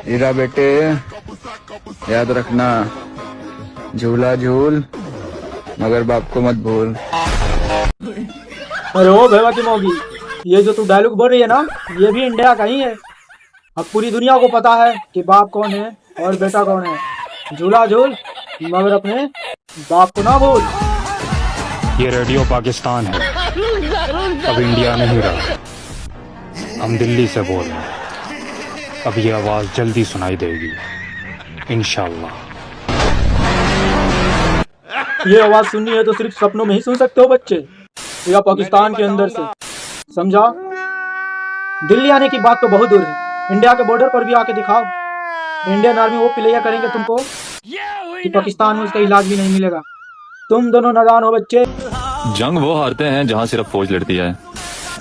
हीरा बेटे, याद रखना, झूला झूल मगर बाप को मत भूल। अरे ओ बेवती मोगी, ये जो तू डायलॉग बोल रही है ना, ये भी इंडिया का ही है। अब पूरी दुनिया को पता है कि बाप कौन है और बेटा कौन है। झूला झूल मगर अपने बाप को ना भूल। ये रेडियो पाकिस्तान है, अब इंडिया नहीं रहा। हम दिल्ली से बोल रहे हैं, अब ये आवाज़ जल्दी सुनाई देगी इंशाल्लाह। ये आवाज सुननी है तो सिर्फ सपनों में ही सुन सकते हो बच्चे, या पाकिस्तान के अंदर से, समझा। दिल्ली आने की बात तो बहुत दूर है, इंडिया के बॉर्डर पर भी आके दिखाओ। इंडियन आर्मी वो प्लेयर करेंगे तुमको कि पाकिस्तान में उसका इलाज भी नहीं मिलेगा। तुम दोनों नादान हो बच्चे। जंग वो हारते हैं जहां सिर्फ फौज लड़ती है।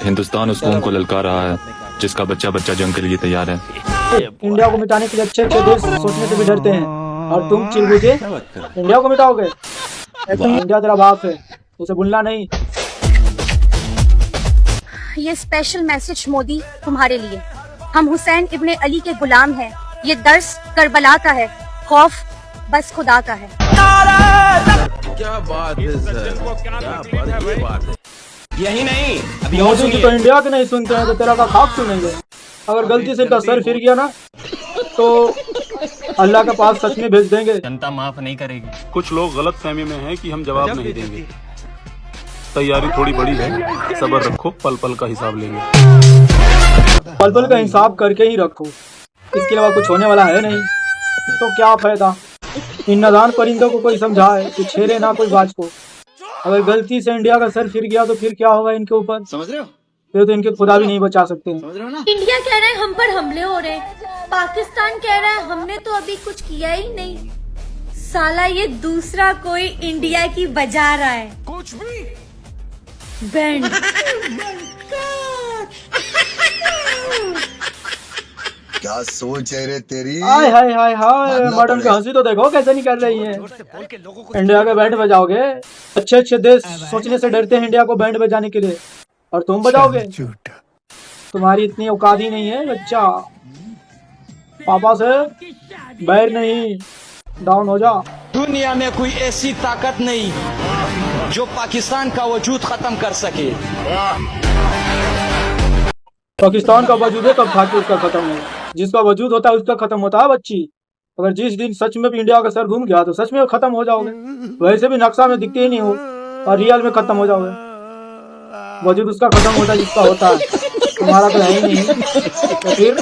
हिंदुस्तान उस कौम को ललकार रहा है जिसका बच्चा बच्चा जंग के लिए तैयार है। इंडिया को मिटाने के लिए अच्छे अच्छे देश सोचने से भी डरते हैं, और तुम चिलबुझे इंडिया को मिटाओगे। इंडिया तेरा बाप है, उसे भूलना नहीं। ये स्पेशल मैसेज मोदी तुम्हारे लिए। हम हुसैन इब्ने अली के गुलाम हैं। ये दर्स करबला का है, खौफ बस खुदा का है। क्या बात है सर, क्या बात है। यही नहीं, अभी मोदी जी तो इंडिया के नहीं सुनते हैं तो तेरा का खाक सुनेंगे। अगर गलती से इनका सर फिर गया ना तो अल्लाह के पास सच में भेज देंगे। जनता माफ नहीं करेगी। कुछ लोग गलत फहमी में हैं कि हम जवाब नहीं देंगे। तैयारी थोड़ी बड़ी है, सब्र रखो, पल पल का हिसाब लेंगे। पल पल का हिसाब करके ही रखो, इसके अलावा कुछ होने वाला है नहीं। तो क्या फायदा इन नादान परिंदों को कोई समझाए कि छेड़े ना कोई बाज को। अगर गलती से इंडिया का सर फिर गया तो फिर क्या होगा इनके ऊपर, समझ रहे हो? फिर तो इनके खुदा भी नहीं बचा सकते। समझ रहे हो ना? इंडिया कह रहा है हम पर हमले हो रहे हैं, पाकिस्तान कह रहा है हमने तो अभी कुछ किया ही नहीं। साला ये दूसरा कोई इंडिया की बजा रहा है कुछ भी। बैंड क्या सोच है रे तेरी। हाय हाय हाय हाय, मैडम की हंसी तो देखो कैसे निकल रही है। इंडिया के बैंड बजाओगे? अच्छे अच्छे देश सोचने से डरते हैं इंडिया को बैंड बजाने के लिए, और तुम बजाओगे? तुम्हारी इतनी औकात ही नहीं है बच्चा। पापा से बैर नहीं, डाउन हो जा। दुनिया में कोई ऐसी ताकत नहीं जो पाकिस्तान का वजूद खत्म कर सके। पाकिस्तान का वजूद है तब खाके उसका खत्म है, जिसका वजूद होता है उसका खत्म होता है बच्ची। अगर जिस दिन सच में भी इंडिया का सर घूम गया तो सच में खत्म हो जाओगे। वैसे भी नक्शा में दिखते ही नहीं हो और रियल में खत्म हो जाओगे। वजूद उसका खत्म होता है जिसका होता है, तुम्हारा तो है ही नहीं। तो फिर